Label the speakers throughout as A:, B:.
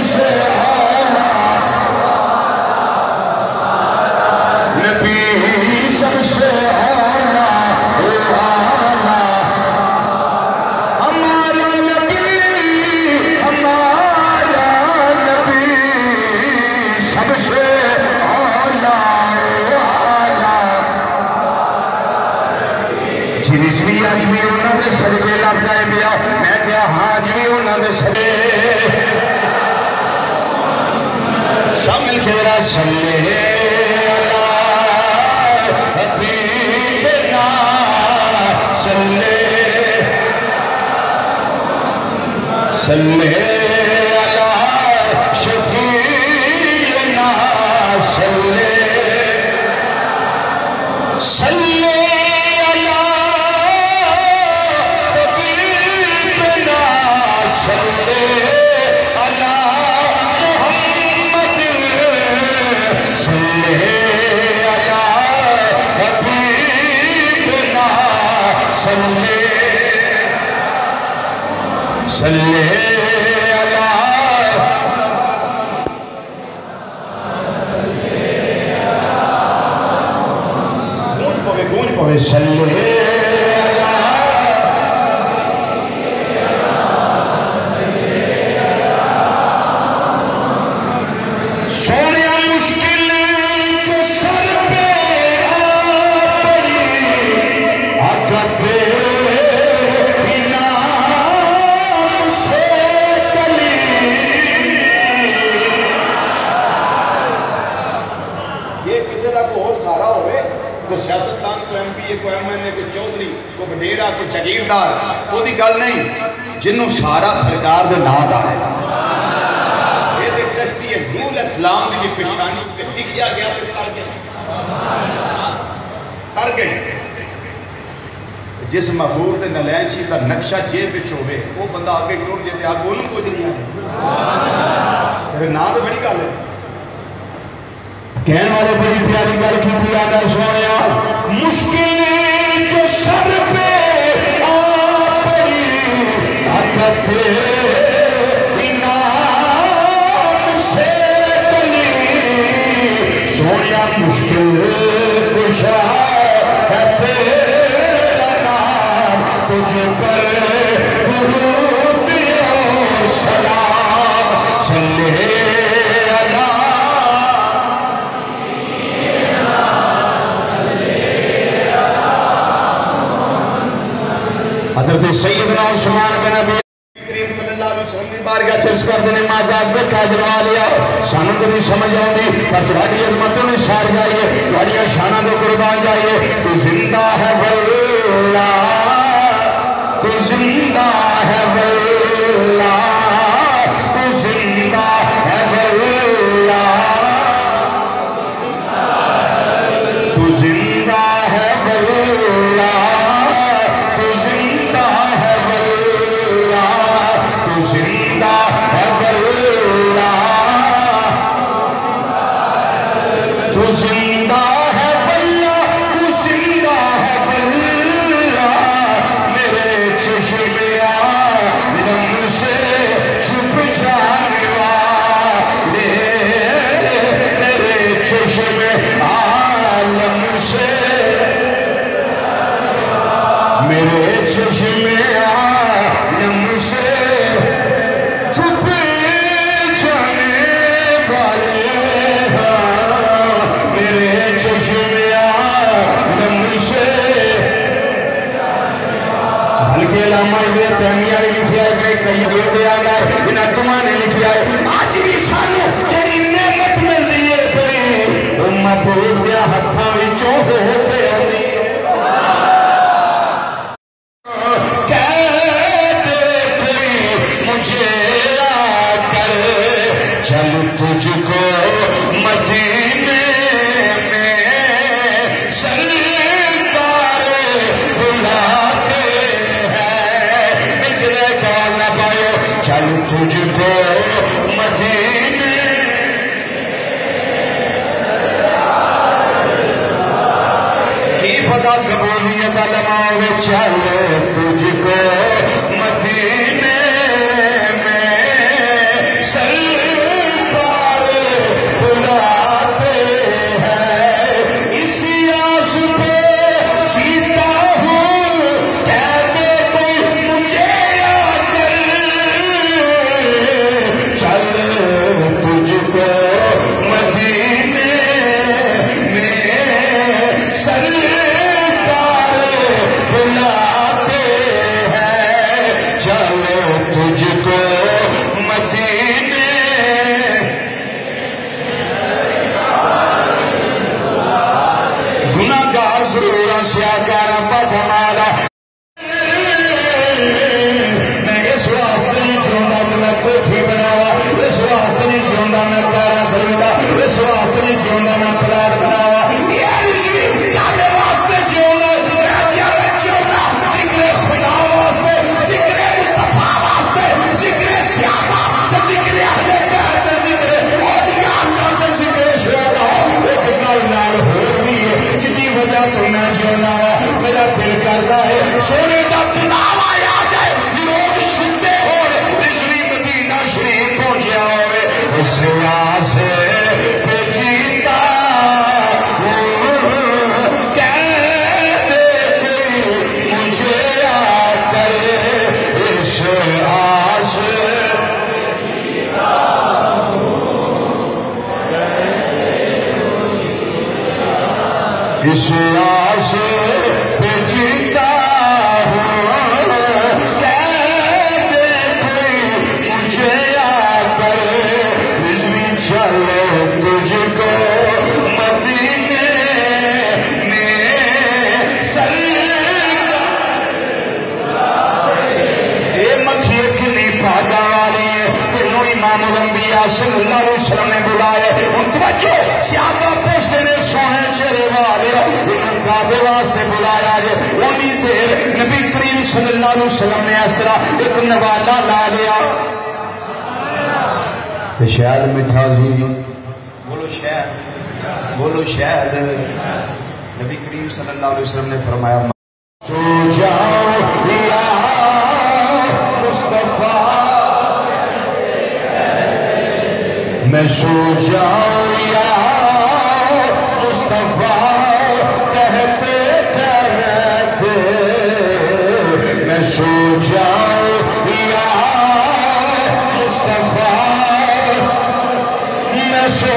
A: سے آلہ نبی سب سے آلہ آلہ ہمارا نبی سب سے آلہ آلہ جی آج بھی انہوں نے سرگے لگتا ہے بیا میں کیا آج بھی انہوں نے سرگے سب مل کے میرا صلی اللہ حبیبنا صلی اللہ شفیعنا صلی صلی اللہ گونج پوے صلی اللہ سونے مشکل جو سر پہ آ پڑی آگتے سیاستدان کو ایم پی کو ایم این اے کو چودھری کو بڈیرا کو جگیردار وہ دی گل نہیں جنہوں سارا سرکار دے نام دا ہے یہ دیکھ کشتی ہے نور اسلام دی پشانی پہ لکھیا گیا تو تر گئے جس محفوظ دے نلین شی کا نقشہ جیب بچ ہوئے وہ بندہ آگے ٹور جیتے آگے بولوں کو جنہی آگے پھر نام تو بڑی گل ہے کہنے والے بڑی پیاری گل کی تھی آدھا سویا مشکل جو سر پہ آ پڑی آگتے انعام سے تلی سویا مشکل کشا ہے تیرا نام تجھ پر درود و سلام صلی حضرت سیدنا عثمان بن ابی کریم صلی اللہ علیہ وسلم دی بارگاہ چرس کر دینے مازاد بیٹھا جلوا لیا سانوں کو نہیں سمجھ آؤں پر تمہاری عظمتوں نے سار جائیے تمہاری شانہ دو قربان جائیے تو زندہ ہے واللہ تو زندہ ہے واللہ تو زندہ ہے واللہ تو زندہ ہے واللہ تیمیہ نے لکھیا ہے کئی ہوئے آگا انہاں تمہاں نے لکھیا ہے آج بھی سانو جڑی نعمت مل دیئے پڑی محبوب دیا ہتھاں وچوں ہو کے آنی کہتے کوئی مجھے آ کر چل تجھ کو مدینے میں سرکار بلاتے چل تجھ کو مدینے کی پتہ قبولیت علماء چل تجھ کو مدینے میں سر میں پیرا خریدا اس واسطے نہیں جیونا میں پلاٹ بناوا یہ رضوی کیا واسطے جیونا میں کیا میں جیونا ذکر خدا واسطے ذکر مصطفیٰ واسطے ذکر صحابہ ذکر اہل بیت ذکر اولیاء کا ذکر شہداء ایک گل نال ہو بھی ہے جدی وجہ تو میں جیونا میرا دل کرتا ہے سونے کا پناوا آ جائے لوگ سنتے ہو رضوی مدینہ شریف پہنچیا ہوئے اس آس پہ جیتا کہتے کوئی مجھے آ کرے اس آس اس آس پہ جیتا ہوں کہتے کوئی مجھے آ کرے رضوی چلو تجھ کو مدینے میں یہ مکھی کنی پاگا والی ہے تینوں امام الانبیاء صلی اللہ علیہ وسلم نے بلائے ان توجہ صحابہ پوچھتے نے سونے چہرے والے انہوں کعبے واسطے بلایا جائے انہی دیر نبی کریم صلی اللہ علیہ وسلم نے اس طرح ایک نوالا لا لیا تو شاید مٹھا جی بولو شاید نبی کریم صلی اللہ علیہ وسلم نے فرمایا سو جاؤ یا مصطفیٰ میں سو جاؤ یا مصطفیٰ کہتے کہتے میں سو جاؤ یا مصطفیٰ میں سو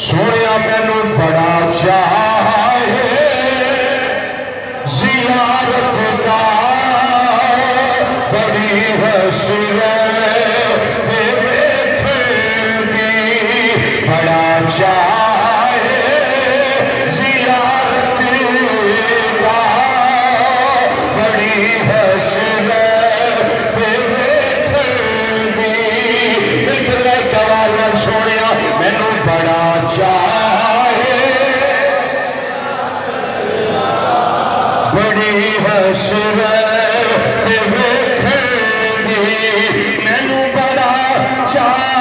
A: سونے مینو بڑا چاہے زیارت کا بڑی حسرت دیکھیں گی بڑا چاہے زیارت کا بڑی حسرت دیکھیں گی نکلے کوالا سونے مینو بڑا چاہے بڑی حسرت دیکھیں گی مینو بڑا چاہے